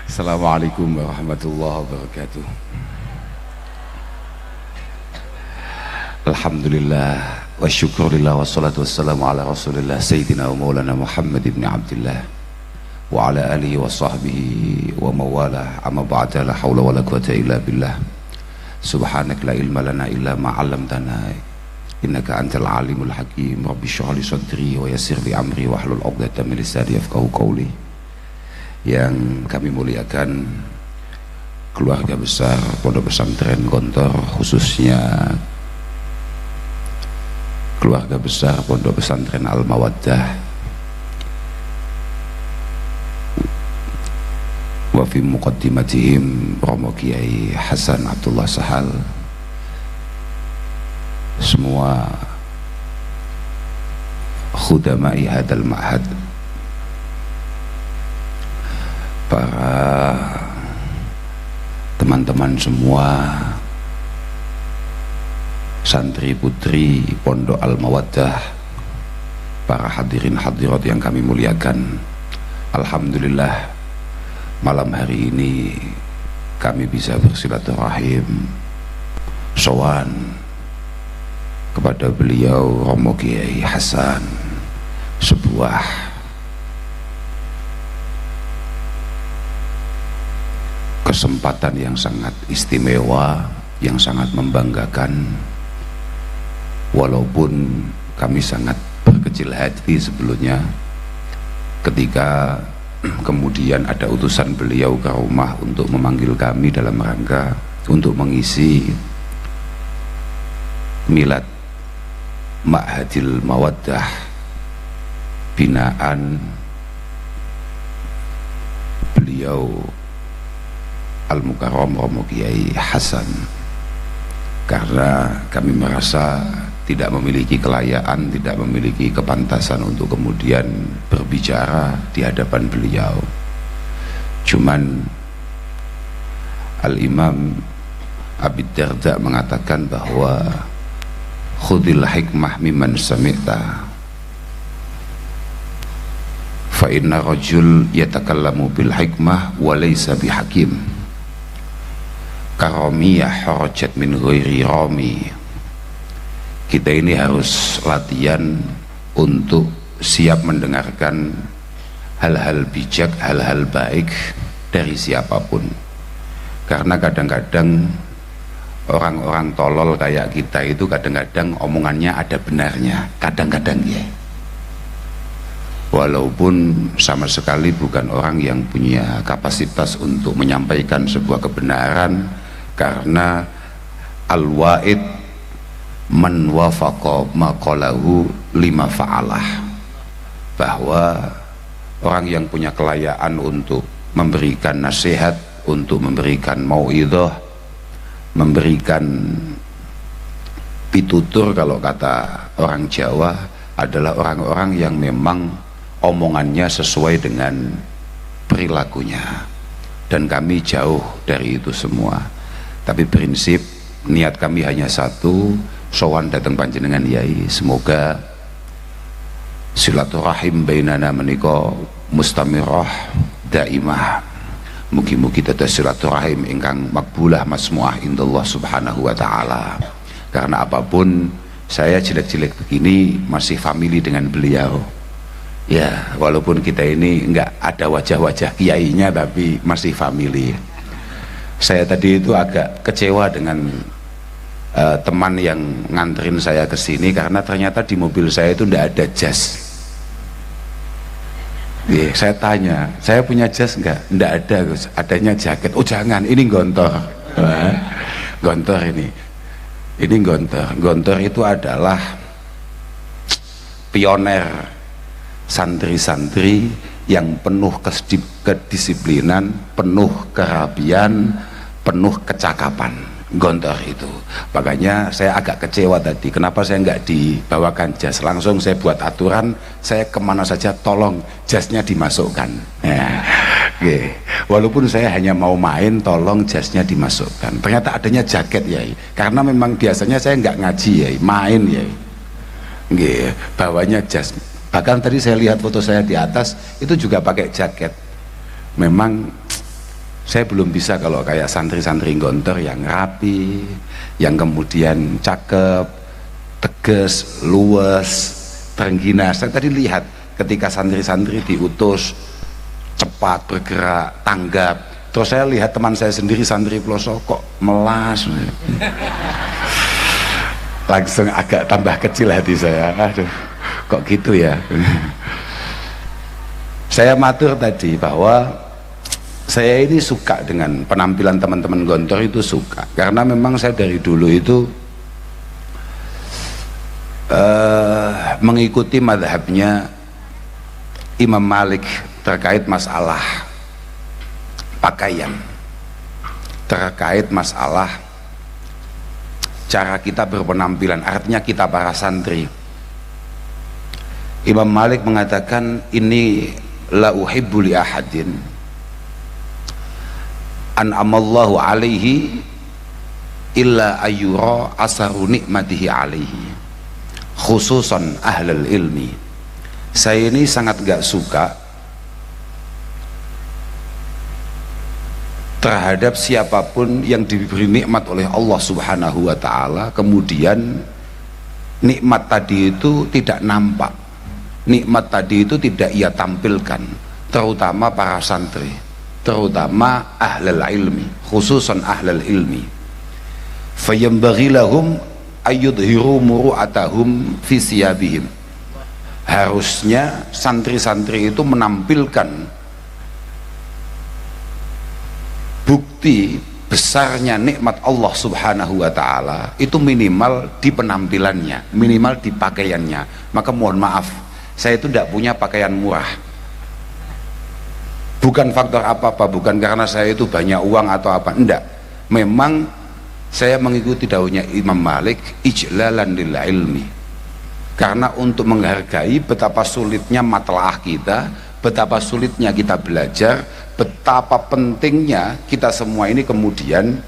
Assalamualaikum warahmatullahi wabarakatuh. Alhamdulillah wa syukurillah wassalatu wassalamu ala rasulillah Sayyidina wa maulana Muhammad ibn Abdillah wa ala alihi wa sahbihi wa mawalah, amma ba'da, la hawla wa la quwata illa billah. Subhanak la ilma lana illa ma 'allamtana innaka antal alimul hakim. Rabbi shrah li sadri wa yassir li amri wahlul 'uqdatam min lisani yafqahu qawli. Yang kami muliakan keluarga besar Pondok Pesantren Gontor, khususnya keluarga besar Pondok Pesantren Al-Mawaddah, wa fi muqaddimatihim Romo Kiai Hasan Abdullah Sahal, semua khudamai hadal ma'had, para teman-teman semua, santri putri Pondok Al-Mawaddah, para hadirin hadirat yang kami muliakan. Alhamdulillah, malam hari ini kami bisa bersilaturahim, sowan kepada beliau Romo Kiai Hasan, sebuah kesempatan yang sangat istimewa, yang sangat membanggakan. Walaupun kami sangat berkecil hati sebelumnya ketika kemudian ada utusan beliau ke rumah untuk memanggil kami dalam rangka untuk mengisi milad Ma'hadil Mawaddah binaan beliau Al-Mukarram Romo Kiai Hasan, karena kami merasa tidak memiliki kelayaan, tidak memiliki kepantasan untuk kemudian berbicara di hadapan beliau. Cuman Al-Imam Abi Darda mengatakan bahwa khudil hikmah mimman sami'ta fa inna rajul yatakallamu bil hikmah wa laysa bihakim karamiyah harajat min ghairi rami. Kita ini harus latihan untuk siap mendengarkan hal-hal bijak, hal-hal baik dari siapapun, karena kadang-kadang orang-orang tolol kayak kita itu kadang-kadang omongannya ada benarnya, kadang-kadang ya, walaupun sama sekali bukan orang yang punya kapasitas untuk menyampaikan sebuah kebenaran, karena al-wa'id man wafaqa maqalahu lima fa'alah, bahwa orang yang punya kelayaan untuk memberikan nasihat, untuk memberikan mau'idhah, memberikan pitutur kalau kata orang Jawa, adalah orang-orang yang memang omongannya sesuai dengan perilakunya, dan kami jauh dari itu semua. Tapi prinsip niat kami hanya satu, sowan datang panjenengan Yai, semoga silaturahim bainana menika mustamirah daimah, mugi-mugi dados silaturahim ingkang makbulah masmuah indallah subhanahu wa ta'ala. Karena apapun, saya jelek-jelek begini masih famili dengan beliau ya, walaupun kita ini enggak ada wajah-wajah kiainya tapi masih famili. Saya tadi itu agak kecewa dengan teman yang nganterin saya ke sini, karena ternyata di mobil saya itu enggak ada jas. Saya tanya, saya punya jas enggak? Enggak ada, Gus. Adanya jaket. Oh jangan, ini gontor. Gontor ini gontor. Gontor itu adalah pioner santri-santri yang penuh kedisiplinan, penuh kerapian, penuh kecakapan. Gontor itu, makanya saya agak kecewa tadi kenapa saya nggak dibawakan jas. Langsung saya buat aturan, saya kemana saja tolong jasnya dimasukkan ya. Walaupun saya hanya mau main, tolong jasnya dimasukkan. Ternyata adanya jaket ya, karena memang biasanya saya nggak ngaji ya, main ya, bawanya jas. Bahkan tadi saya lihat foto saya di atas itu juga pakai jaket. Memang Saya belum bisa kalau kayak santri-santri Gontor yang rapi, yang kemudian cakep, tegas, luwes, terengginas. Saya tadi lihat ketika santri-santri diutus cepat bergerak, tanggap. Terus saya lihat teman saya sendiri santri pelosok kok melas. Langsung agak tambah kecil hati saya. Aduh, kok gitu ya. Saya matur tadi bahwa saya ini suka dengan penampilan teman-teman Gontor, itu suka karena memang saya dari dulu itu mengikuti madhabnya Imam Malik terkait masalah pakaian, terkait masalah cara kita berpenampilan, artinya kita para santri. Imam Malik mengatakan, ini la uhibbu li ahadin an'amallahu alaihi illa ayyura asaru nikmatihi alaihi khususan ahlul ilmi. Saya ini sangat gak suka terhadap siapapun yang diberi nikmat oleh Allah subhanahu wa ta'ala, kemudian nikmat tadi itu tidak nampak, nikmat tadi itu tidak ia tampilkan, terutama para santri, terutama ahlul ilmi, khususan ahlul ilmi. Fayambaghi lahum ayyudhiru muru'atahum fi siyabihim. Harusnya santri-santri itu menampilkan bukti besarnya nikmat Allah subhanahu wa ta'ala itu minimal di penampilannya, minimal di pakaiannya. Maka mohon maaf, saya itu tidak punya pakaian murah. Bukan faktor apa-apa, bukan karena saya itu banyak uang atau apa, enggak. Memang saya mengikuti daunnya Imam Malik, ijlalan lil ilmi, karena untuk menghargai betapa sulitnya matlaah kita, betapa sulitnya kita belajar, betapa pentingnya kita semua ini kemudian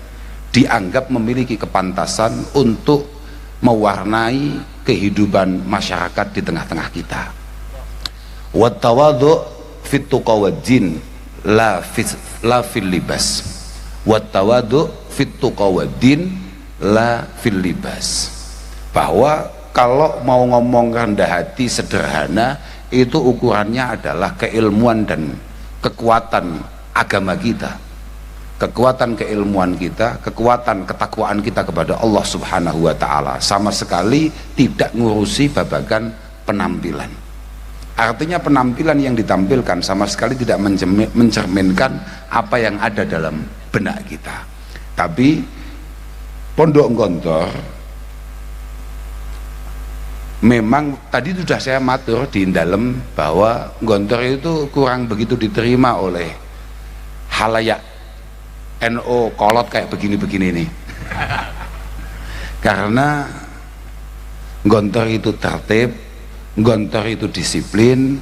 dianggap memiliki kepantasan untuk mewarnai kehidupan masyarakat di tengah-tengah kita. Wa tawadhu fit tuqa wad-din la fil libas. Wa tawadhu fit tuqa wad-din la fil libas. Bahwa kalau mau ngomong rendah hati, sederhana, itu ukurannya adalah keilmuan dan kekuatan agama kita, kekuatan keilmuan kita, kekuatan ketakwaan kita kepada Allah subhanahu wa ta'ala, sama sekali tidak ngurusi babagan penampilan. Artinya penampilan yang ditampilkan sama sekali tidak mencerminkan apa yang ada dalam benak kita. Tapi Pondok Gontor memang tadi sudah saya matur di dalam bahwa Gontor itu kurang begitu diterima oleh halayak NO kolot kayak begini-begini nih. Karena Gontor itu tertib, Gontor itu disiplin,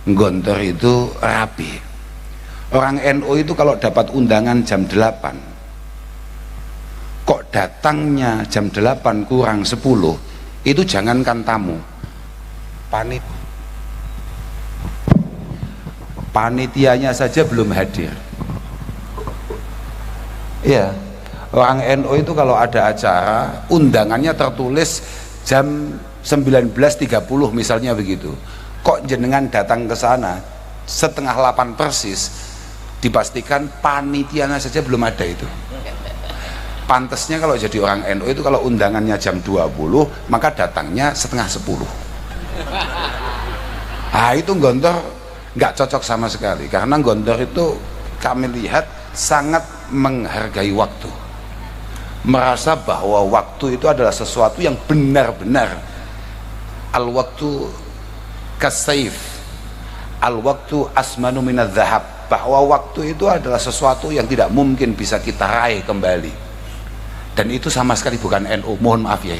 Gontor itu rapi. Orang NO itu kalau dapat undangan jam 8 kok datangnya jam 8 kurang 10, itu jangankan tamu, panitianya saja belum hadir. Iya, orang NU itu kalau ada acara undangannya tertulis jam 19.30 misalnya begitu, kok jenengan datang ke sana setengah 8 persis, dipastikan panitianya saja belum ada. Itu pantasnya kalau jadi orang NU itu kalau undangannya jam 20 maka datangnya setengah 10. Nah itu Gontor nggak cocok sama sekali, karena Gontor itu kami lihat sangat menghargai waktu, merasa bahwa waktu itu adalah sesuatu yang benar-benar al-waktu kasayf, al-waktu asmanu minadz zahab, bahwa waktu itu adalah sesuatu yang tidak mungkin bisa kita raih kembali. Dan itu sama sekali bukan NU, mohon maaf ya,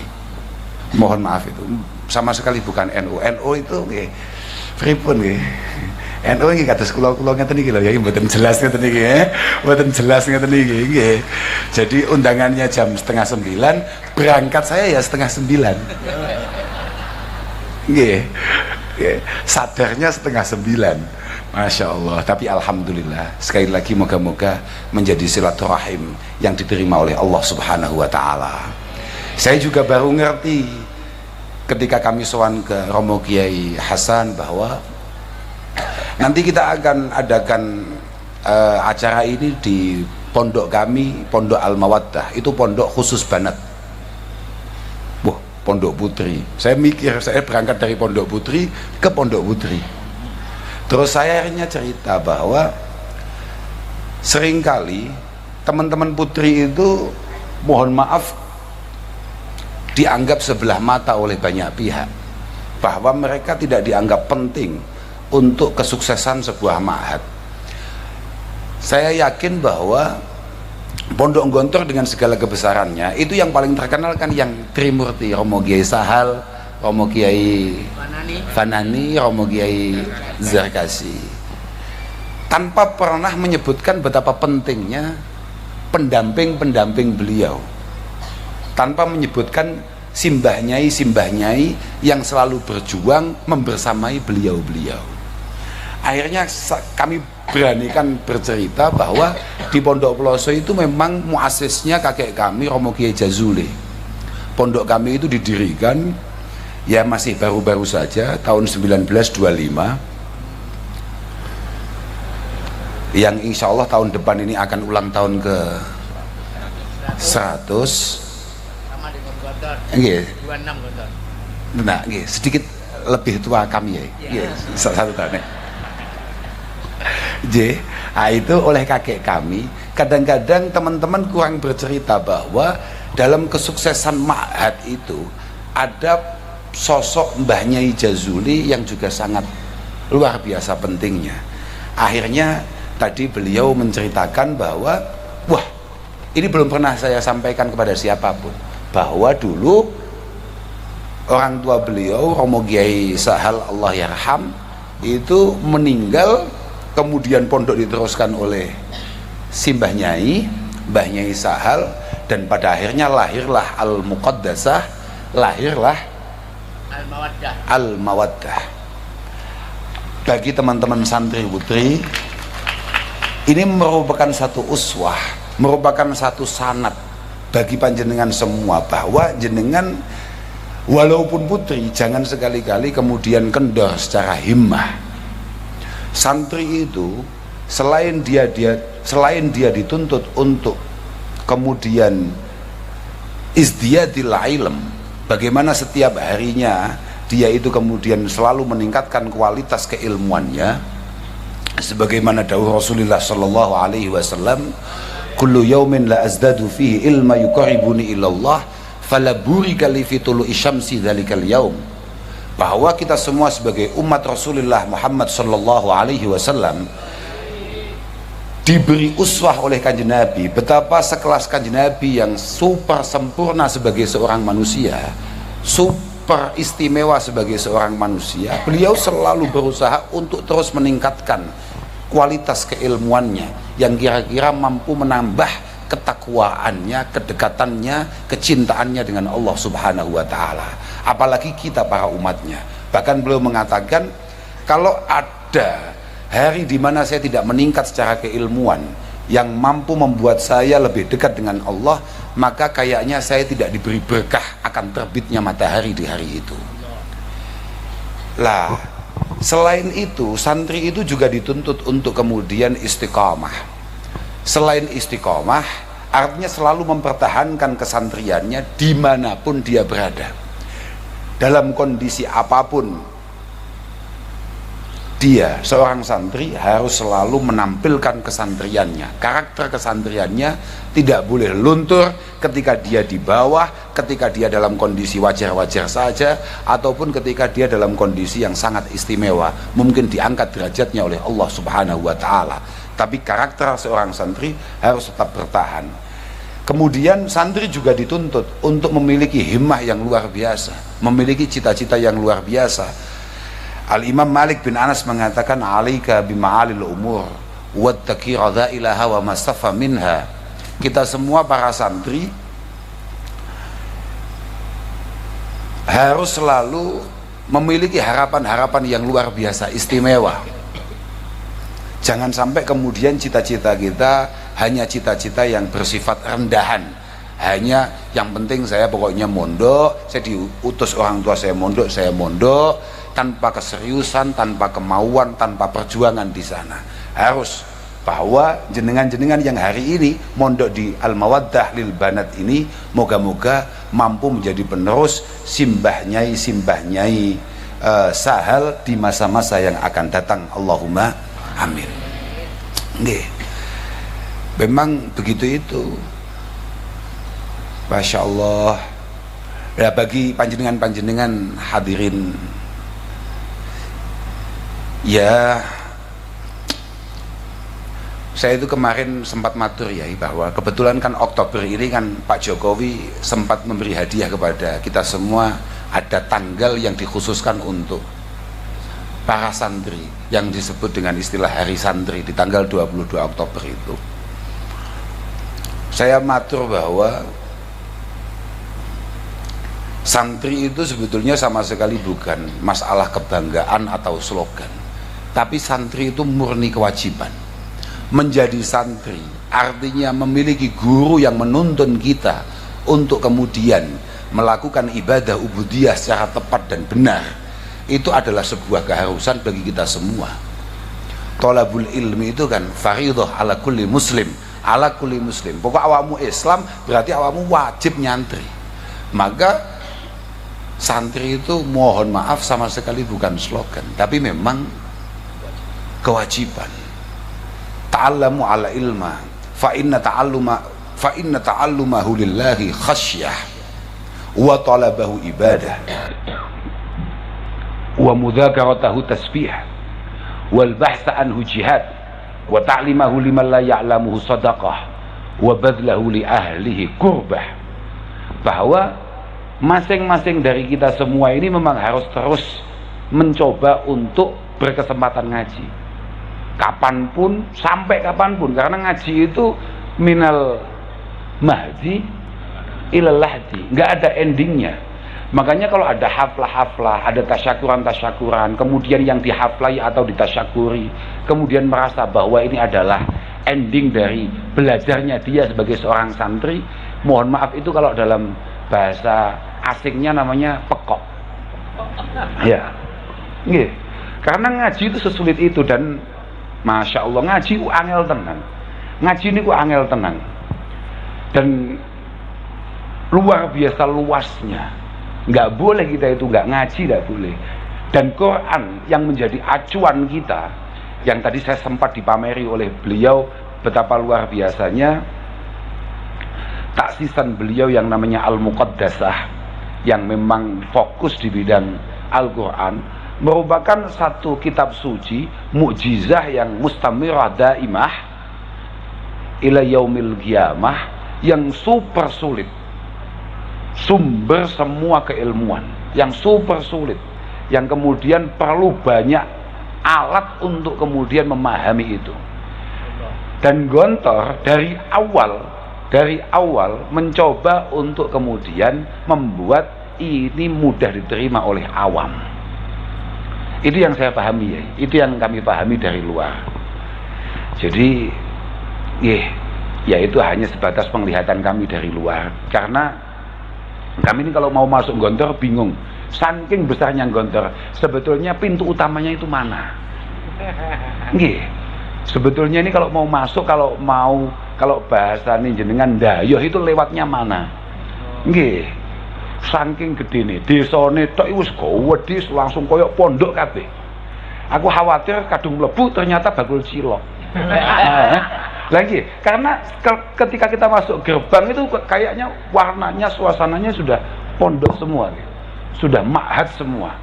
mohon maaf, itu sama sekali bukan NU. NU itu pripun nggih, NU iki kados kula-kula ngeten iki lho ya, mboten jelas ngeten iki ya, mboten jelas ngeten iki nggih. Jadi undangannya jam 8:30, berangkat saya ya 8:30 nggih. Ya, sadarnya 8:30, Masya Allah. Tapi alhamdulillah, sekali lagi moga-moga menjadi silaturahim yang diterima oleh Allah Subhanahu wa Ta'ala. Saya juga baru ngerti ketika kami sowan ke Romo Kiai Hasan bahwa nanti kita akan adakan acara ini di pondok kami, Pondok Al-Mawaddah. Itu pondok khusus banat. Wah, Pondok Putri. Saya mikir, saya berangkat dari Pondok Putri ke Pondok Putri. Terus saya akhirnya cerita bahwa seringkali teman-teman putri itu, mohon maaf, dianggap sebelah mata oleh banyak pihak, bahwa mereka tidak dianggap penting untuk kesuksesan sebuah ma'had. Saya yakin bahwa Pondok Gontor dengan segala kebesarannya itu yang paling terkenal kan yang Trimurti, Romo Kiai Sahal, Romo Kiai Fanani, Romo Kiai Zarkasi, tanpa pernah menyebutkan betapa pentingnya pendamping-pendamping beliau, tanpa menyebutkan simbah nyai yang selalu berjuang membersamai beliau-beliau. Akhirnya kami beranikan bercerita bahwa di Pondok Peloso itu memang muasisnya kakek kami, Romo Kiai Jazuli. Pondok kami itu didirikan ya masih baru-baru saja tahun 1925, yang insya Allah tahun depan ini akan ulang tahun ke 100. Nggih. 26 Gontor. Nah, nggih, sedikit lebih tua kami ya. Nggih, satu tahun. Itu oleh kakek kami. Kadang-kadang teman-teman kurang bercerita bahwa dalam kesuksesan ma'had itu ada sosok Mbah Nyai Jazuli yang juga sangat luar biasa pentingnya. Akhirnya tadi beliau menceritakan bahwa wah, ini belum pernah saya sampaikan kepada siapapun, bahwa dulu orang tua beliau, Romo Kiai Sahal Allah yarham, itu meninggal, kemudian pondok diteruskan oleh Simbah Nyai, Mbah Nyai Sahal, dan pada akhirnya lahirlah Al-Muqaddasah, lahirlah Al-Mawaddah. Bagi teman-teman santri putri, ini merupakan satu uswah, merupakan satu sanad bagi panjenengan semua, bahwa jenengan walaupun putri jangan sekali-kali kemudian kendor secara himmah. Santri itu selain dia dituntut untuk kemudian izdiyadil ilm, bagaimana setiap harinya dia itu kemudian selalu meningkatkan kualitas keilmuannya, sebagaimana dawuh Rasulullah sallallahu alaihi wasallam, kullu yaumin la azdadu fihi ilma yuqarribuni ilallah fala burika li fi tulu'i syamsi dzalikal yaum. Bahwa kita semua sebagai umat Rasulullah Muhammad sallallahu alaihi wasallam diberi uswah oleh Kanjeng Nabi, betapa sekelas Kanjeng Nabi yang super sempurna sebagai seorang manusia, super istimewa sebagai seorang manusia, beliau selalu berusaha untuk terus meningkatkan kualitas keilmuannya yang kira-kira mampu menambah ketakwaannya, kedekatannya, kecintaannya dengan Allah Subhanahu wa Ta'ala, apalagi kita para umatnya. Bahkan beliau mengatakan, kalau ada hari di mana saya tidak meningkat secara keilmuan yang mampu membuat saya lebih dekat dengan Allah, maka kayaknya saya tidak diberi berkah akan terbitnya matahari di hari itu. Lah, selain itu santri itu juga dituntut untuk kemudian istiqamah. Selain istiqamah, artinya selalu mempertahankan kesantriannya dimanapun dia berada, dalam kondisi apapun. Dia seorang santri harus selalu menampilkan kesantriannya, karakter kesantriannya tidak boleh luntur ketika dia di bawah, ketika dia dalam kondisi wajar-wajar saja, ataupun ketika dia dalam kondisi yang sangat istimewa, mungkin diangkat derajatnya oleh Allah Subhanahu wa Ta'ala. Tapi karakter seorang santri harus tetap bertahan. Kemudian santri juga dituntut untuk memiliki himmah yang luar biasa, memiliki cita-cita yang luar biasa. Al-Imam Malik bin Anas mengatakan, alaika bima'alil umur wattaqi radha'ilaha wa mastafa minha. Kita semua para santri harus selalu memiliki harapan-harapan yang luar biasa istimewa. Jangan sampai kemudian cita-cita kita hanya cita-cita yang bersifat rendahan, hanya yang penting saya pokoknya mondok, saya diutus orang tua saya mondok, tanpa keseriusan, tanpa kemauan, tanpa perjuangan di sana. Harus bahwa jenengan-jenengan yang hari ini mondok di Al-Mawaddah Lil Banat ini moga-moga mampu menjadi penerus simbah nyai Sahal di masa-masa yang akan datang. Allahumma amin. Nggih. Memang begitu itu. Masya Allah. Ya, bagi panjenengan hadirin, ya, saya itu kemarin sempat matur ya, bahwa kebetulan kan Oktober ini kan Pak Jokowi sempat memberi hadiah kepada kita semua, ada tanggal yang dikhususkan untuk para santri yang disebut dengan istilah Hari Santri di tanggal 22 Oktober itu. Saya matur bahwa santri itu sebetulnya sama sekali bukan masalah kebanggaan atau slogan, tapi santri itu murni kewajiban. Menjadi santri artinya memiliki guru yang menuntun kita untuk kemudian melakukan ibadah ubudiyah secara tepat dan benar. Itu adalah sebuah keharusan bagi kita semua. Thalabul ilmi itu kan fardhah ala kulli muslim, ala kulli muslim. Pokok awamu Islam berarti awamu wajib nyantri. Maka santri itu mohon maaf sama sekali bukan slogan, tapi memang kewajiban. Ta'allamu ala ilma fa inna ta'allumahu lillahi khasyah wa talabahu ibadah wa mudzakaratahu tasbih wal bahsa anhu jihad wa ta'limahu liman la ya'lamuhu sadaqah wa badlahu li ahlihi kurbah. Bahwa masing-masing dari kita semua ini memang harus terus mencoba untuk berkesempatan ngaji kapanpun, sampai kapanpun, karena ngaji itu minal mahdi ilal lahdi, nggak ada endingnya. Makanya kalau ada haflah-haflah, ada tasyakuran-tasyakuran, kemudian yang dihaflai atau ditasyakuri, kemudian merasa bahwa ini adalah ending dari belajarnya dia sebagai seorang santri, mohon maaf itu kalau dalam bahasa asingnya namanya pekok. Ya, nggih. Karena ngaji itu sesulit itu, dan Masya Allah ngaji ku angel tenang. Ngaji ini ku angel tenang. Dan luar biasa luasnya. Nggak boleh kita itu nggak ngaji, nggak boleh. Dan Quran yang menjadi acuan kita, yang tadi saya sempat dipameri oleh beliau betapa luar biasanya taksisan beliau yang namanya Al-Muqaddasah, yang memang fokus di bidang Al-Quran, merupakan satu kitab suci mukjizah yang mustamirah daimah ila yaumil qiyamah, yang super sulit, sumber semua keilmuan yang super sulit, yang kemudian perlu banyak alat untuk kemudian memahami itu. Dan Gontor dari awal mencoba untuk kemudian membuat ini mudah diterima oleh awam. Itu yang saya pahami ya, itu yang kami pahami dari luar. Jadi ya itu hanya sebatas penglihatan kami dari luar. Karena kami ini kalau mau masuk Gontor bingung, saking besarnya Gontor, sebetulnya pintu utamanya itu mana? Nggih. Sebetulnya ini kalau mau masuk, kalau bahasa ini jenengan dayoh itu lewatnya mana? Nggih. Saking gede nih, desane tok wis gawedhe langsung koyok pondok kabeh. Aku khawatir kadung mlebu ternyata bakul cilok. Lagi, karena ketika kita masuk gerbang itu kayaknya warnanya, suasananya sudah pondok semua, sudah ma'had semua,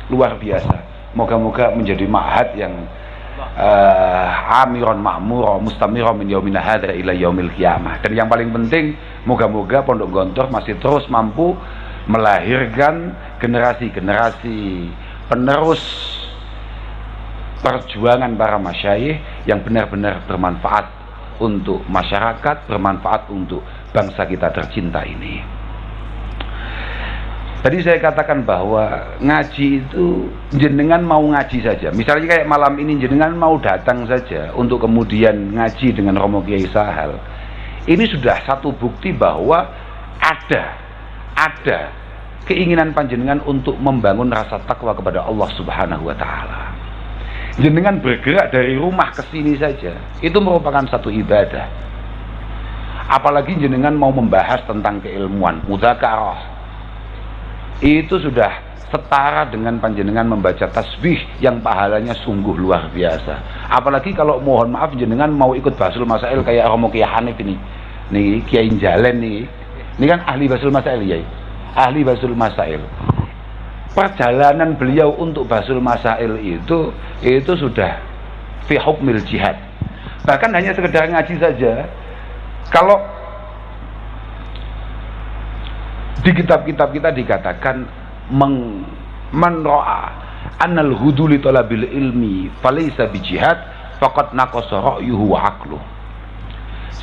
luar biasa. Moga-moga menjadi ma'had yang amiron ma'muro mustamiro min yaumina hadza ila yaumil qiyamah. Dan yang paling penting, moga-moga Pondok Gontor masih terus mampu melahirkan generasi-generasi penerus perjuangan para masyayikh yang benar-benar bermanfaat untuk masyarakat, bermanfaat untuk bangsa kita tercinta ini. Tadi saya katakan bahwa ngaji itu jenengan mau ngaji saja. Misalnya kayak malam ini jenengan mau datang saja untuk kemudian ngaji dengan Romo Kiai Sahal. Ini sudah satu bukti bahwa ada keinginan panjenengan untuk membangun rasa takwa kepada Allah Subhanahu wa taala. Jenengan bergerak dari rumah ke sini saja, itu merupakan satu ibadah. Apalagi jenengan mau membahas tentang keilmuan, mudzakarah. Itu sudah setara dengan panjenengan membaca tasbih yang pahalanya sungguh luar biasa. Apalagi kalau mohon maaf jenengan mau ikut basul masail kayak Romo Kiai Hanif ini. Nih Kiai Jalen nih. Ini kan ahli basul masail ya. Ahli basul masail. Perjalanan beliau untuk basul masail itu sudah fi hukmil jihad. Bahkan hanya sekedar ngaji saja. Kalau di kitab-kitab kita dikatakan man ra'a annal hudu li talabil ilmi falaysa bijihad faqad naqasa ra'yuhu wa aqluh.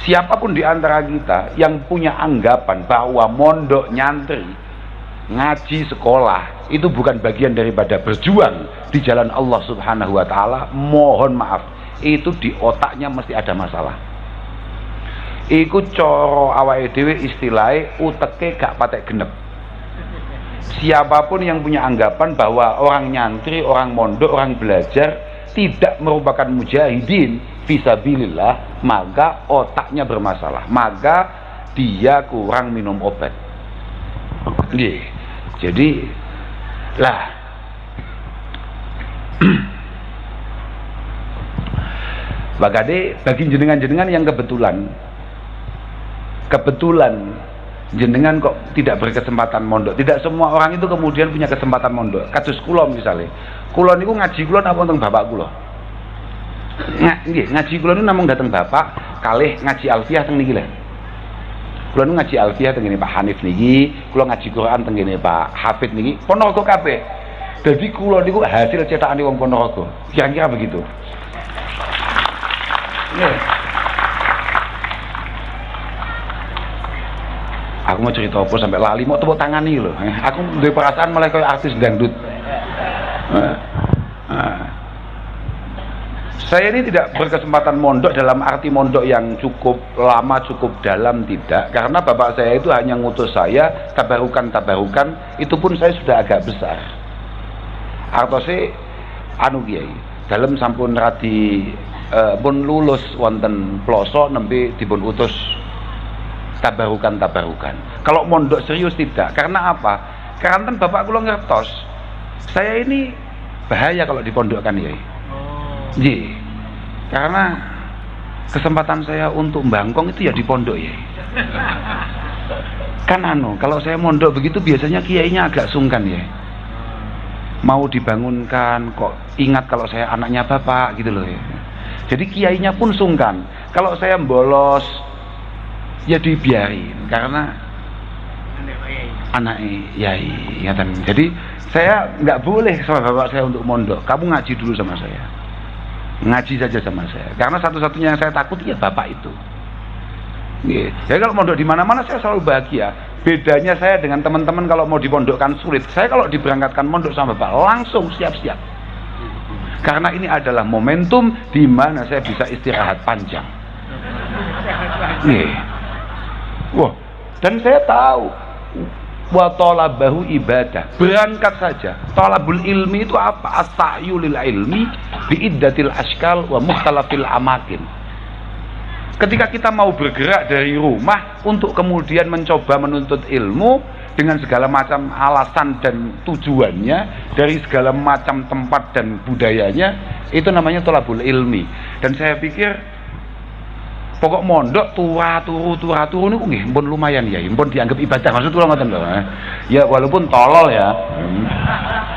Siapapun di antara kita yang punya anggapan bahwa mondok, nyantri, ngaji, sekolah itu bukan bagian daripada berjuang di jalan Allah Subhanahu wa taala, mohon maaf, itu di otaknya mesti ada masalah. Iku coro awake dhewe istilahnya uteke gak patek genep. Siapapun yang punya anggapan bahwa orang nyantri, orang mondok, orang belajar tidak merupakan mujahidin fisabilillah, maka otaknya bermasalah, maka dia kurang minum obat. Jadi lah bagade bagi jenengan-jenengan yang kebetulan jenengan kok tidak berkesempatan mondok. Tidak semua orang itu kemudian punya kesempatan mondok. Kados kula misalnya, kula niku ngaji kula napa teng bapak kula. Nggih, ngaji kula niku namung dateng bapak, kalih ngaji alfiah teng niki lho. Kula niku ngaji alfiah teng ngene Pak Hanif niki, kula ngaji Quran teng ngene Pak Hafid niki, Ponorogo kabeh. Dadi kula niku hasil cetakane wong Ponorogo. Kira-kira begitu. Nggih. Aku mau cerita apa sampai lali, mau tepuk tangan nih loh. Aku duwe perasaan malah kayak artis dangdut. Saya ini tidak berkesempatan mondok dalam arti mondok yang cukup lama, cukup dalam, tidak. Karena bapak saya itu hanya ngutus saya tabarukan, itu pun saya sudah agak besar. Artose anu kiai, dalam sampun radi pun lulus wonten ploso nembe dipun utus tabarukan. Kalau mondok serius tidak. Karena apa? Karena kan bapak kula ngertos saya ini bahaya kalau dipondokkan ya. Nggih. Karena kesempatan saya untuk mbangkong itu ya di pondok ya. Kan kalau saya mondok begitu biasanya kiainya agak sungkan ya. Mau dibangunkan kok ingat kalau saya anaknya bapak gitu loh ya. Jadi kiainya pun sungkan. Kalau saya bolos ya dibiarin karena anak yai ingatan. Jadi saya nggak boleh sama bapak saya untuk mondok. Kamu ngaji dulu sama saya, ngaji saja sama saya. Karena satu-satunya yang saya takut ya bapak itu. Jadi kalau mondok di mana-mana saya selalu bahagia. Bedanya saya dengan teman-teman kalau mau dipondokkan sulit. Saya kalau diberangkatkan mondok sama bapak langsung siap-siap. Karena ini adalah momentum di mana saya bisa istirahat panjang. Wah, dan saya tahu wa talabahu ibadah. Berangkat saja. Talabul ilmi itu apa? As-sa'yu lil ilmi bi iddatil ashkal wa mukhtalafil amakin. Ketika kita mau bergerak dari rumah untuk kemudian mencoba menuntut ilmu dengan segala macam alasan dan tujuannya, dari segala macam tempat dan budayanya, itu namanya talabul ilmi. Dan saya pikir pokok mondok turu niku nggih pun lumayan ya, pun dianggap ibadah, maksud kula ngoten lho. Ya walaupun tolol ya.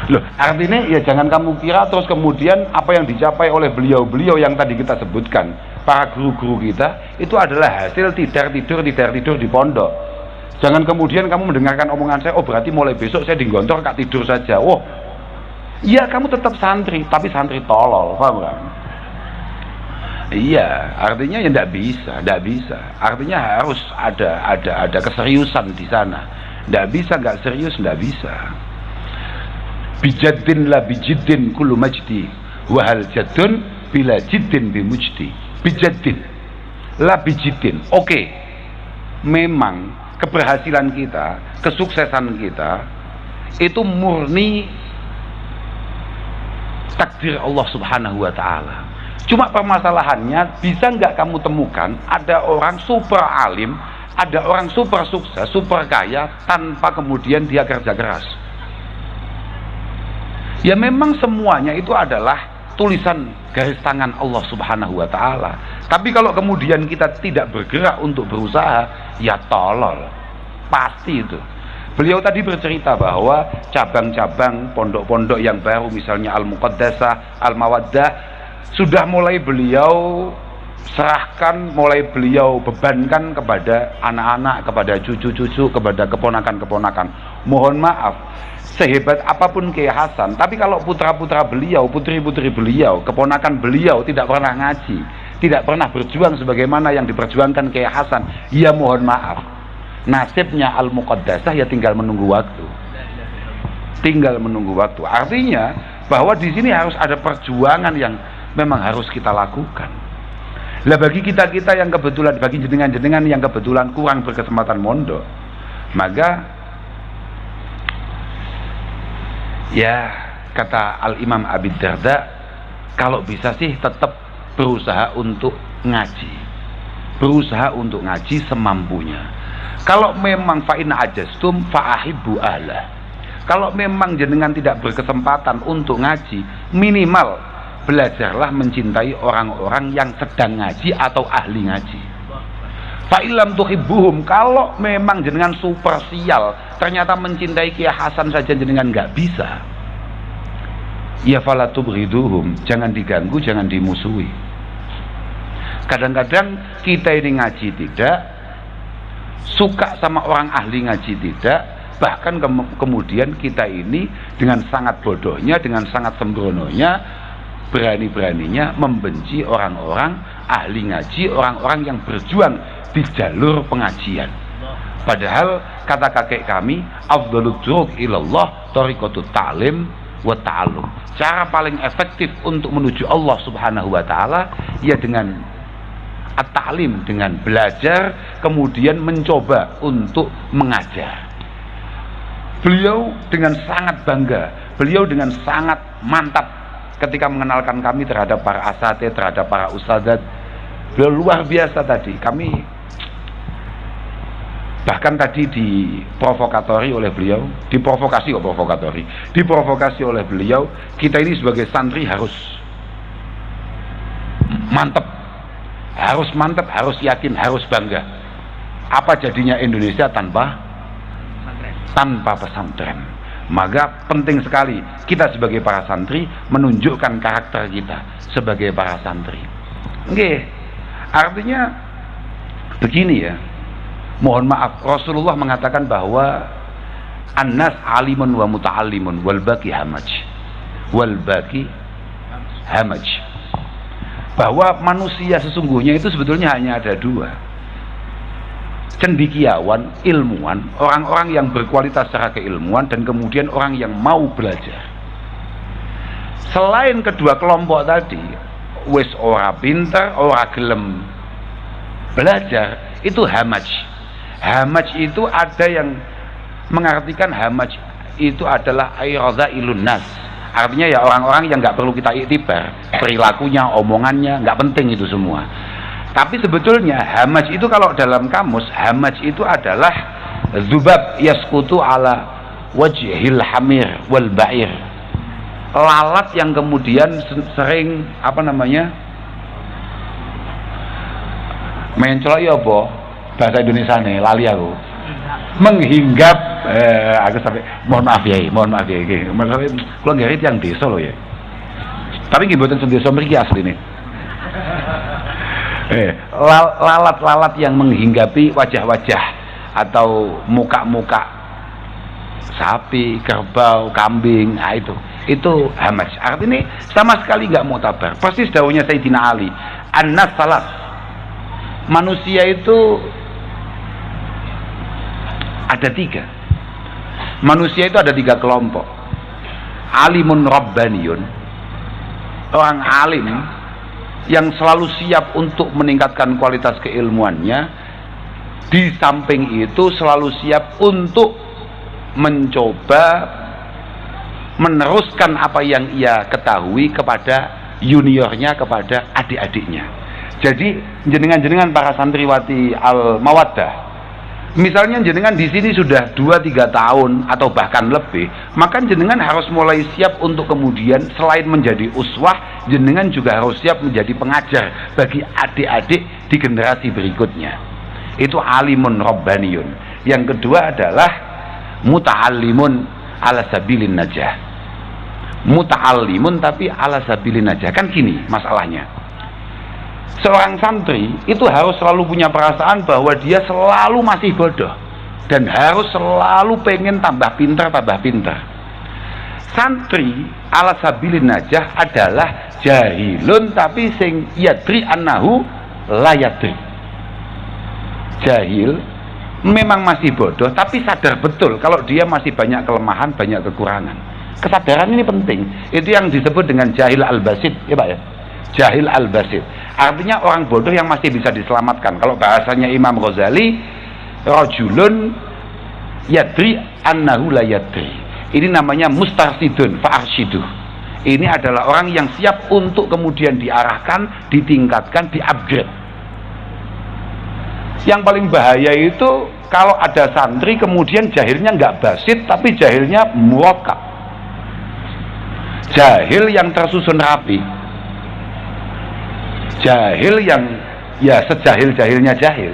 Loh, artinya ya jangan kamu kira terus kemudian apa yang dicapai oleh beliau-beliau yang tadi kita sebutkan, para guru-guru kita, itu adalah hasil tidar tidur di pondok. Jangan kemudian kamu mendengarkan omongan saya, oh berarti mulai besok saya digontor kak tidur saja. Oh, iya kamu tetap santri, tapi santri tolol, paham kan? Iya, artinya ya tidak bisa. Artinya harus ada keseriusan di sana. Nggak bisa, nggak serius, nggak bisa. Bijaddin la bijiddin kullu majdi, wahal jaddun bila jiddin bimujdi. Bijaddin la bijiddin. Oke, memang keberhasilan kita, kesuksesan kita itu murni takdir Allah Subhanahu wa ta'ala. Cuma permasalahannya, bisa nggak kamu temukan ada orang super alim, ada orang super sukses, super kaya, tanpa kemudian dia kerja keras? Ya memang semuanya itu adalah tulisan garis tangan Allah Subhanahu wa ta'ala. Tapi kalau kemudian kita tidak bergerak untuk berusaha, ya tolol. Pasti itu. Beliau tadi bercerita bahwa cabang-cabang pondok-pondok yang baru, misalnya Al-Muqaddasah, Al-Mawaddah, sudah mulai beliau serahkan, mulai beliau bebankan kepada anak-anak, kepada cucu-cucu, kepada keponakan-keponakan. Mohon maaf, sehebat apapun Kiai Hasan, tapi kalau putra-putra beliau, putri-putri beliau, keponakan beliau tidak pernah ngaji, tidak pernah berjuang sebagaimana yang diperjuangkan Kiai Hasan, ya mohon maaf, nasibnya Al-Muqaddasah ya tinggal menunggu waktu. Tinggal menunggu waktu. Artinya bahwa di sini harus ada perjuangan yang memang harus kita lakukan. Lah bagi kita-kita yang kebetulan, bagi jenengan-jenengan yang kebetulan kurang berkesempatan mondok, maka ya kata Al-Imam Abi Darda, kalau bisa sih tetap berusaha untuk ngaji, berusaha untuk ngaji semampunya. Kalau memang fa'in ajastum fa'ahibbu ahlah, kalau memang jenengan tidak berkesempatan untuk ngaji, minimal belajarlah mencintai orang-orang yang sedang ngaji atau ahli ngaji. Fa'ilam tuhibbuhum, kalau memang jenengan super sial, ternyata mencintai Kiai Hasan saja jenengan nggak bisa, ya fala tubghiduhum, jangan diganggu, jangan dimusuhi. Kadang-kadang kita ini ngaji tidak, suka sama orang ahli ngaji tidak, bahkan kemudian kita ini dengan sangat bodohnya, dengan sangat sembrononya, berani-beraninya membenci orang-orang ahli ngaji, orang-orang yang berjuang di jalur pengajian. Padahal kata kakek kami, afdhalud turuq ilallah thariqatut ta'lim wa ta'allum. Cara paling efektif untuk menuju Allah Subhanahu wa ta'ala ya dengan at-ta'lim, dengan belajar, kemudian mencoba untuk mengajar. Beliau dengan sangat bangga, beliau dengan sangat mantap ketika mengenalkan kami terhadap para asatidz, terhadap para ustadzat. Beliau luar biasa tadi. Kami bahkan tadi diprovokatori oleh beliau, diprovokasi oleh beliau. Kita ini sebagai santri harus mantap, harus yakin, harus bangga. Apa jadinya Indonesia tanpa pesantren? Maka penting sekali kita sebagai para santri menunjukkan karakter kita sebagai para santri. Oke, artinya begini ya. Mohon maaf, Rasulullah mengatakan bahwa an-nas alimun wa muta'allimun wal baqi hamaj. Bahwa manusia sesungguhnya itu sebetulnya hanya ada dua: cendekiawan, ilmuwan, orang-orang yang berkualitas secara keilmuan, dan kemudian orang yang mau belajar. Selain kedua kelompok tadi, wis ora pinter, ora gelem belajar, itu hamaj. Hamaj itu ada yang mengartikan hamaj itu adalah ayradzailun nas. Artinya ya orang-orang yang nggak perlu kita iktibar, perilakunya, omongannya, nggak penting itu semua. Tapi sebetulnya hamaj itu kalau dalam kamus, hamaj itu adalah dzubab yasqutu ala wajhil hamir wal ba'ir. Lalat yang kemudian sering menclok ya apa? Bahasa Indonesia nih, lali aku. Menghinggap aku sampai mohon maaf ya. Kula nggih yang desa loh ya. Tapi nggih mboten desa mriki asline. Lalat-lalat yang menghinggapi wajah-wajah atau muka-muka sapi, kerbau, kambing, nah itu hamaj. Artinya sama sekali nggak mutabar. Persis dawuhnya Sayyidina Ali, an-nas salat. Manusia itu ada tiga. Manusia itu ada 3 kelompok. Alimun rabbaniyun, orang alim yang selalu siap untuk meningkatkan kualitas keilmuannya, di samping itu selalu siap untuk mencoba meneruskan apa yang ia ketahui kepada juniornya, kepada adik-adiknya. Jadi jenengan-jenengan para santriwati Al-Mawaddah, misalnya jenengan di sini sudah 2-3 tahun atau bahkan lebih, maka jenengan harus mulai siap untuk kemudian selain menjadi uswah, jenengan juga harus siap menjadi pengajar bagi adik-adik di generasi berikutnya. Itu alimun rabbaniyun. Yang kedua adalah muta'allimun ala sabilin najah. Muta'allimun tapi ala sabilin najah. Kan gini masalahnya, seorang santri itu harus selalu punya perasaan bahwa dia selalu masih bodoh dan harus selalu pengen tambah pintar. Santri ala sabilin najah adalah jahilun tapi sing yadri annahu la yadri. Jahil memang masih bodoh tapi sadar betul kalau dia masih banyak kelemahan, banyak kekurangan. Kesadaran ini penting. Itu yang disebut dengan jahil al-basid, ya Pak ya. Jahil al-basid, artinya orang bodoh yang masih bisa diselamatkan. Kalau bahasanya Imam Ghazali, rajulun yadri annahu la yadri. Ini namanya mustarsidun fa'arsyiduh. Ini adalah orang yang siap untuk kemudian diarahkan, ditingkatkan, di-upgrade. Yang paling bahaya itu kalau ada santri kemudian jahilnya nggak basid tapi jahilnya murakkab, jahil yang tersusun rapi, jahil yang ya sejahil-jahilnya jahil.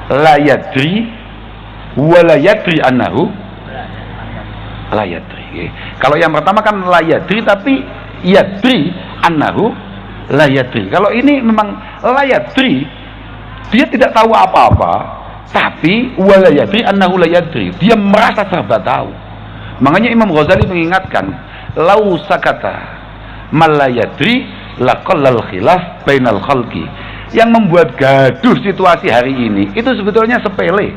La yadri wa la yadri annahu la yadri. Kalau yang pertama kan la yadri tapi yadri annahu la yadri. Kalau ini memang la yadri, dia tidak tahu apa-apa, tapi wa la yadri annahu la yadri, dia merasa serba tahu. Makanya Imam Ghazali mengingatkan, lau sakata man la yadri laqallal khilaf bainal khalqi. Yang membuat gaduh situasi hari ini itu sebetulnya sepele,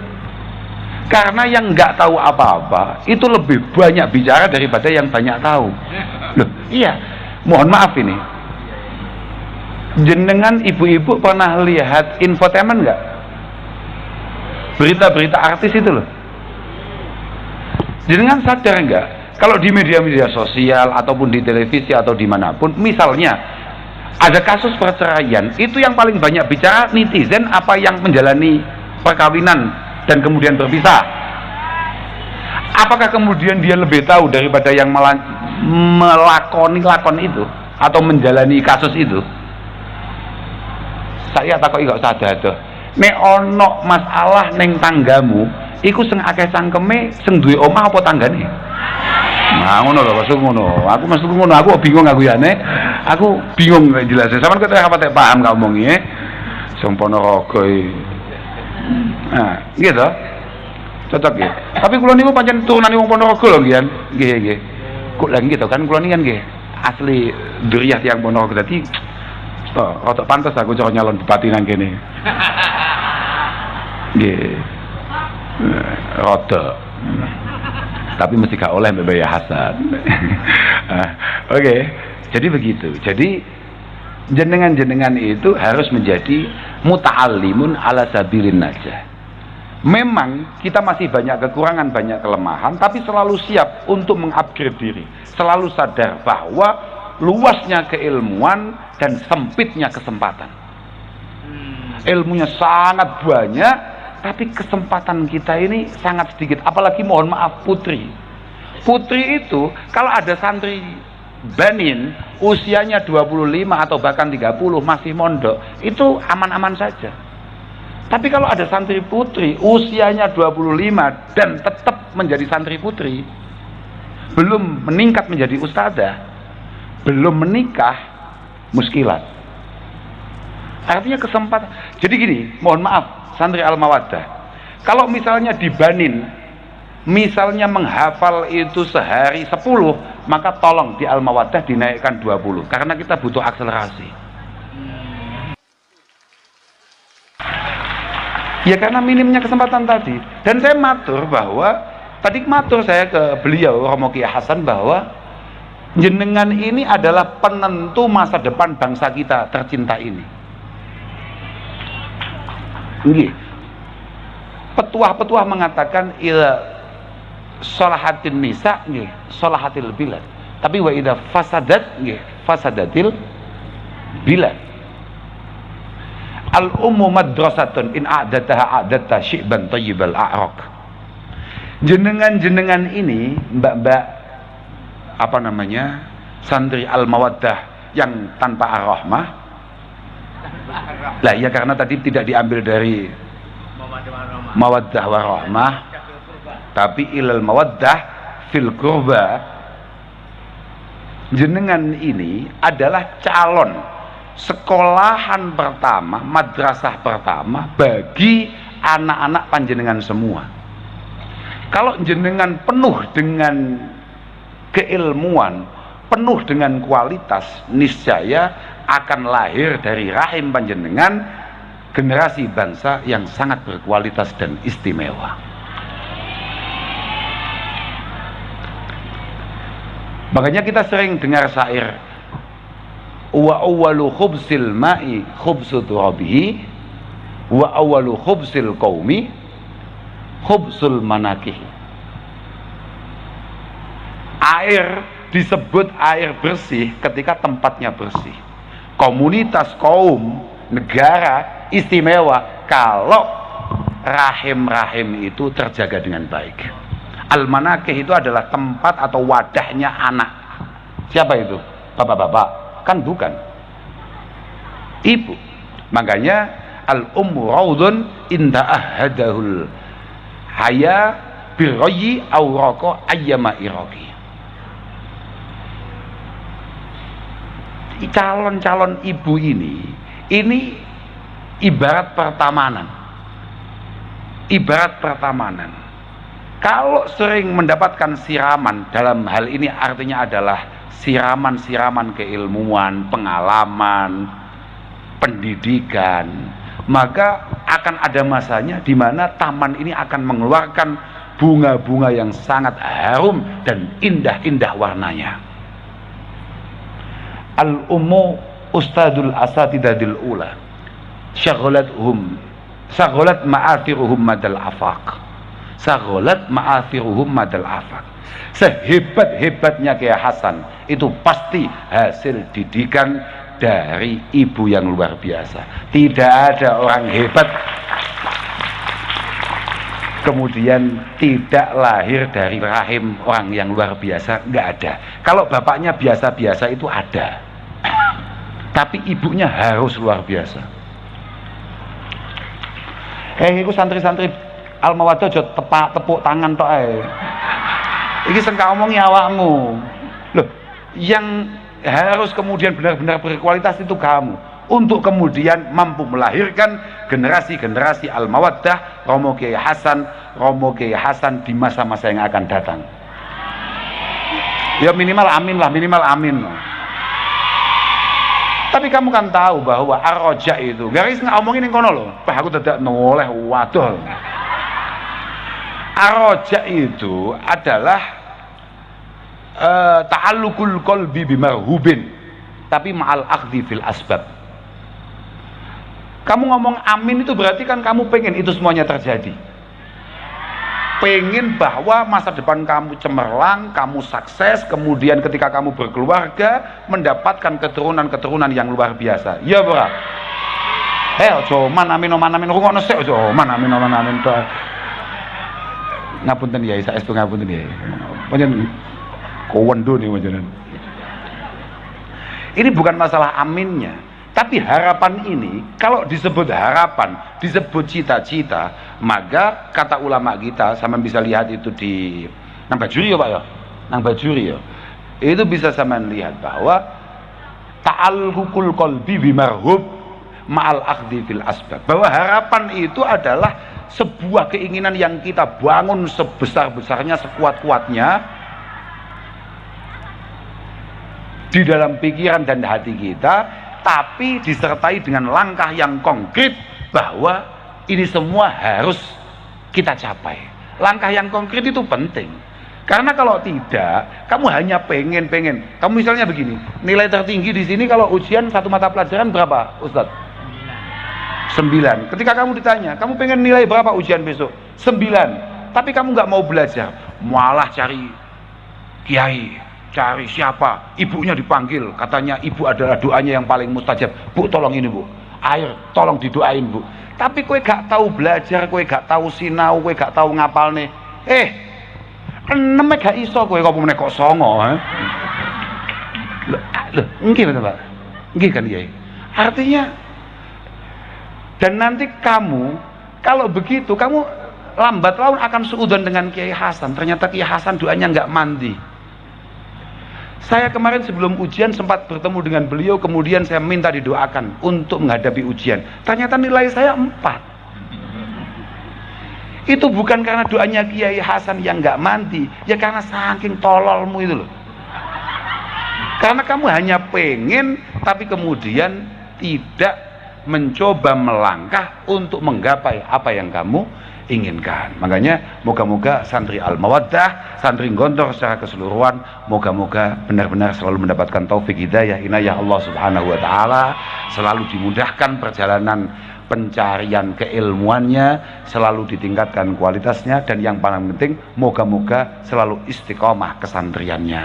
karena yang nggak tahu apa-apa itu lebih banyak bicara daripada yang banyak tahu. Loh, iya, mohon maaf ini, jenengan ibu-ibu pernah lihat infotainment nggak? Berita-berita artis itu loh. Jenengan sadar nggak kalau di media-media sosial ataupun di televisi atau dimanapun, misalnya ada kasus perceraian, itu yang paling banyak bicara netizen apa yang menjalani perkawinan dan kemudian berpisah. Apakah kemudian dia lebih tahu daripada yang melakoni itu atau menjalani kasus itu? Saya takut gak sadar tuh. Nek ono masalah neng tanggamu, iku sing akeh cangkeme sing duwe omah apa tanggane? Nah, ngono lho, maksud ngono. Aku maksud ngono, aku bingung aku ya nek. Aku bingung nek jelasin. Sampeyan kok apa tak paham gak omongi Sing Ponorogo iki. Nah, gitu. Cocok ya. Tapi kula niku pancen turunane wong Ponorogo lho nggih. Nggih. Kok lagi gitu kan kula niki kan nggih asli Duriyah tiyang Ponorogo dadi rada pantes aku cara nyalon bupati nang kene. Nggih. Rada. Tapi mesti gak oleh mbak Baya Hasan. Oke. Jadi begitu. Jadi jenengan-jenengan itu harus menjadi muta'allimun ala sabilin najah. Memang kita masih banyak kekurangan, banyak kelemahan, tapi selalu siap untuk mengupgrade diri. Selalu sadar bahwa luasnya keilmuan dan sempitnya kesempatan. Ilmunya sangat banyak, tapi kesempatan kita ini sangat sedikit. Apalagi mohon maaf putri. Putri itu kalau ada santri banin usianya 25 atau bahkan 30 masih mondok, itu aman-aman saja. Tapi kalau ada santri putri usianya 25 dan tetap menjadi santri putri, belum meningkat menjadi ustadzah, belum menikah, muskilat. Artinya kesempatan. Jadi gini, mohon maaf santri Al-Mawaddah, kalau misalnya dibanin, misalnya menghafal itu sehari 10, maka tolong di Al-Mawaddah dinaikkan 20, karena kita butuh akselerasi. Ya karena minimnya kesempatan tadi. Dan saya matur bahwa Tadi matur saya ke beliau Romo Kiai Hasan bahwa jenengan ini adalah penentu masa depan bangsa kita tercinta ini. Nggih. Petuah-petuah mengatakan ila sholahatin nisa nggih, sholahatil bilad. Tapi wa idza fasadat nggih, fasadatil bilad. Al ummu madrasatun in a'dataha a'datta syi'ban thayyibal a'raq. Jenengan-jenengan ini, mbak-mbak apa namanya, santri al-mawaddah yang tanpa ar-rahmah. Lah ya karena tadi tidak diambil dari mawaddah warahmah, tapi ilal mawaddah fil qurba. Jenengan ini adalah calon sekolahan pertama, madrasah pertama bagi anak-anak panjenengan semua. Kalau jenengan penuh dengan keilmuan, penuh dengan kualitas, niscaya akan lahir dari rahim panjenengan generasi bangsa yang sangat berkualitas dan istimewa. Makanya kita sering dengar syair, wa awwalu khubsil ma'i khubsu turabihi wa awwalu khubsil qaumi khubsul manakih. Air disebut air bersih ketika tempatnya bersih. Komunitas, kaum, negara istimewa kalau rahim-rahim itu terjaga dengan baik. Al-manakih itu adalah tempat atau wadahnya anak. Siapa itu? Bapak-bapak? Kan bukan. Ibu. Makanya al-ummu raudun inda ahadahul haya birroyi awroko ayyama iroki. Calon-calon ibu ini ibarat pertamanan. Ibarat pertamanan. Kalau sering mendapatkan siraman, dalam hal ini artinya adalah siraman-siraman keilmuan, pengalaman, pendidikan, maka akan ada masanya di mana taman ini akan mengeluarkan bunga-bunga yang sangat harum dan indah-indah warnanya. Al-ummu ustadul asatidadil ula syaghalat ma'athiruhum madal afaq. Syaghalat ma'athiruhum madal afaq. Sehebat-hebatnya Kiai Hasan itu pasti hasil didikan dari ibu yang luar biasa. Tidak ada orang hebat kemudian tidak lahir dari rahim orang yang luar biasa, nggak ada. Kalau bapaknya biasa-biasa itu ada, tapi ibunya harus luar biasa. Iku santri-santri Al-Mawaddah aja tepuk tangan tok ae. Iki sing omongi awakmu. Loh, yang harus kemudian benar-benar berkualitas itu kamu, untuk kemudian mampu melahirkan generasi-generasi Al-Mawaddah, Romo Kiai Hasan di masa-masa yang akan datang. Ya minimal amin lah, minimal amin. Tapi kamu kan tahu bahwa ar-roja itu garis ngomongin yang kono loh, bah aku tidak noleh waduh. Ar-roja itu adalah ta'alluqul qalbi bimarhubin, tapi ma'al akhdhi fil asbab. Kamu ngomong amin itu berarti kan kamu pengen itu semuanya terjadi. Pengen bahwa masa depan kamu cemerlang, kamu sukses, kemudian ketika kamu berkeluarga mendapatkan keturunan-keturunan yang luar biasa. Ya, Bro. Ojo man amin rungokno sik ojo man amin. Ngapunten ya, saestu ngapunten ya. Panjen kowendo nih panjenengan. Ini bukan masalah aminnya, tapi harapan ini, kalau disebut harapan, disebut cita-cita, maka kata ulama kita, sama bisa lihat itu di nang Bajuri ya Pak ya, nang Bajuri ya, itu bisa sama lihat bahwa ta'alluqul qalbi bimarhub ma'al akhdhi fil asbab, bahwa harapan itu adalah sebuah keinginan yang kita bangun sebesar-besarnya, sekuat-kuatnya di dalam pikiran dan hati kita, tapi disertai dengan langkah yang konkret bahwa ini semua harus kita capai. Langkah yang konkret itu penting. Karena kalau tidak, kamu hanya pengen. Kamu misalnya begini, nilai tertinggi di sini kalau ujian satu mata pelajaran berapa, Ustadz? 9. Ketika kamu ditanya, kamu pengen nilai berapa ujian besok? 9. Tapi kamu nggak mau belajar, malah cari kiai, cari siapa? Ibunya dipanggil, katanya ibu adalah doanya yang paling mustajab. Bu, tolong ini bu, air, tolong didoain bu. Tapi kowe gak tahu belajar, kowe gak tahu sinau, kowe gak tahu ngapal nih. Enem gak iso kowe kok meneh kok songo, Loh, nggih betul Pak. Nggih kan Kiai. Artinya dan nanti kamu kalau begitu kamu lambat laun akan seudon dengan Kiai Hasan. Ternyata Kiai Hasan doanya nggak mandi. Saya kemarin sebelum ujian sempat bertemu dengan beliau, kemudian saya minta didoakan untuk menghadapi ujian. Ternyata nilai saya 4. Itu bukan karena doanya Kiai Hasan yang nggak mandi, ya karena saking tololmu itu loh. Karena kamu hanya pengen, tapi kemudian tidak mencoba melangkah untuk menggapai apa yang kamu inginkan. Makanya moga-moga santri Al-Mawaddah, santri Gontor secara keseluruhan, moga-moga benar-benar selalu mendapatkan taufik hidayah inayah Allah Subhanahu wa taala, selalu dimudahkan perjalanan pencarian keilmuannya, selalu ditingkatkan kualitasnya, dan yang paling penting moga-moga selalu istiqomah kesantriannya.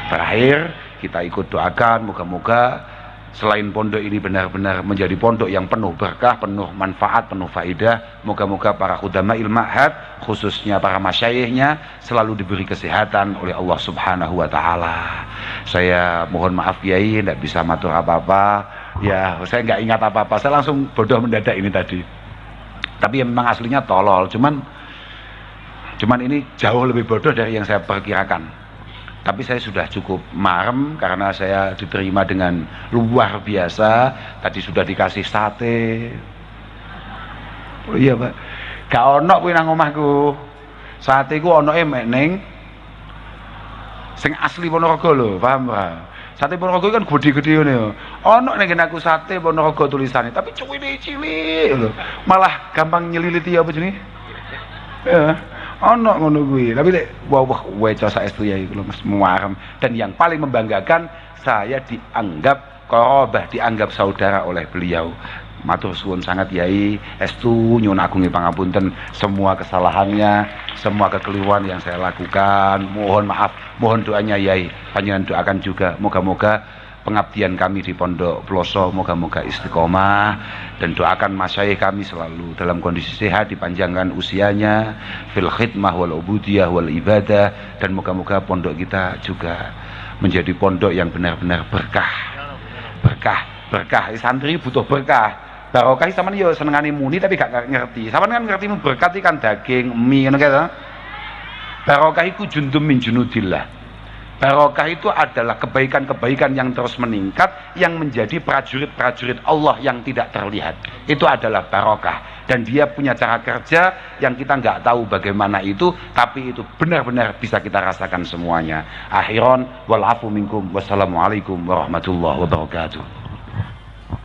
Terakhir kita ikut doakan moga-moga selain pondok ini benar-benar menjadi pondok yang penuh berkah, penuh manfaat, penuh faidah. Moga-moga para khudama ilmahad, khususnya para masyayikhnya, selalu diberi kesehatan oleh Allah Subhanahu wa taala. Saya mohon maaf Kiai, tidak bisa matur apa-apa. Ya, saya nggak ingat apa-apa. Saya langsung bodoh mendadak ini tadi. Tapi ya memang aslinya tolol, cuman ini jauh lebih bodoh dari yang saya perkirakan. Tapi saya sudah cukup marem karena saya diterima dengan luar biasa. Tadi sudah dikasih sate. Oh iya Pak, gak ono kuwi nang omahku. Sate ku onoke mek ning sing asli Ponorogo lho, paham Pak? Sate Ponorogo kan gede-gede ngene ya. Ono ning aku sate Ponorogo tulisannya, tapi cuwine cilik lho. Malah gampang nyeliliti apa jenenge? Ya. Ono ngono kuwi, tapi lek wah weca saestu ya iku Mas muarem. Dan yang paling membanggakan, saya dianggap qarabah, dianggap saudara oleh beliau. Matur suwun sangat Yai, estu nyuwun agung pangapunten semua kesalahannya, semua kekeliruan yang saya lakukan. Mohon maaf, mohon doanya Yai. Panjenengan doakan juga moga-moga pengabdian kami di Pondok Ploso moga-moga istiqomah, dan doakan masyayikh kami selalu dalam kondisi sehat, dipanjangkan usianya fil khidmah wal ubudiyah wal ibadah, dan moga-moga pondok kita juga menjadi pondok yang benar-benar berkah. Santri butuh berkah. Barokah sampean yo senengane muni tapi gak ngerti. Sampean kan ngerti berkat kan daging, mie ngono kae. Barokah iku jundum min junudillah. Barokah itu adalah kebaikan-kebaikan yang terus meningkat, yang menjadi prajurit-prajurit Allah yang tidak terlihat. Itu adalah barokah, dan dia punya cara kerja yang kita nggak tahu bagaimana itu, tapi itu benar-benar bisa kita rasakan semuanya. Akhiron wal afu minkum, wassalamualaikum warahmatullahi wabarakatuh.